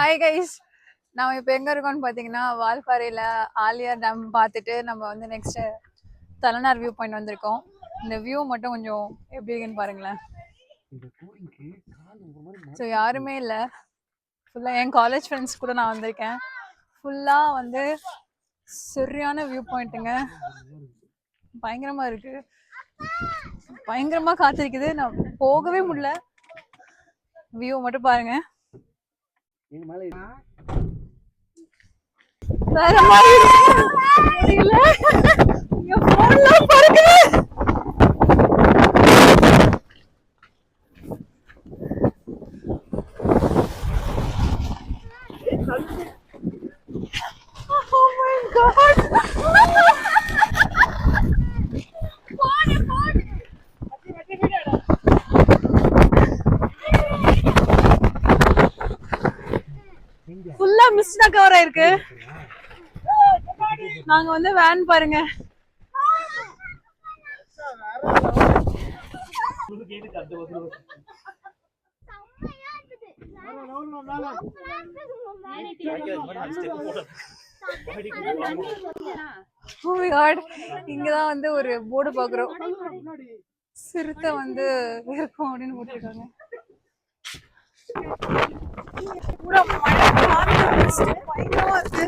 Hi guys, நம்ம இப்போ எங்கே இருக்கோம்னு பார்த்தீங்கன்னா வால்பாறையில் ஆலியார் டேம் பார்த்துட்டு நம்ம வந்து நெக்ஸ்ட்டு தலைநார் வியூ பாயிண்ட் வந்திருக்கோம். இந்த வியூ மட்டும் கொஞ்சம் எப்படி இருக்குன்னு பாருங்களேன். ஸோ யாருமே இல்லை, ஃபுல்லாக என் காலேஜ் ஃப்ரெண்ட்ஸ் கூட நான் வந்திருக்கேன். ஃபுல்லாக வந்து சரியான வியூ பாயிண்ட்டுங்க, பயங்கரமாக இருக்குது, பயங்கரமாக காத்திருக்குது. நான் போகவே முடியல. வியூ மட்டும் பாருங்க, வேற மாதிரி தெரியல. இங்க போன்ல பறக்குது. Oh my god. ஃபுல்லா மிஸ்ட் தான் கவர் ஆயிருக்கு. நாங்க வந்து வேன் பாருங்க, இங்கதான் வந்து ஒரு போர்டு பாக்குறோம், சிறுத்தை வந்து இருக்கும் அப்படின்னு போட்டிருக்காங்க. பயங்கரமா இருக்கு.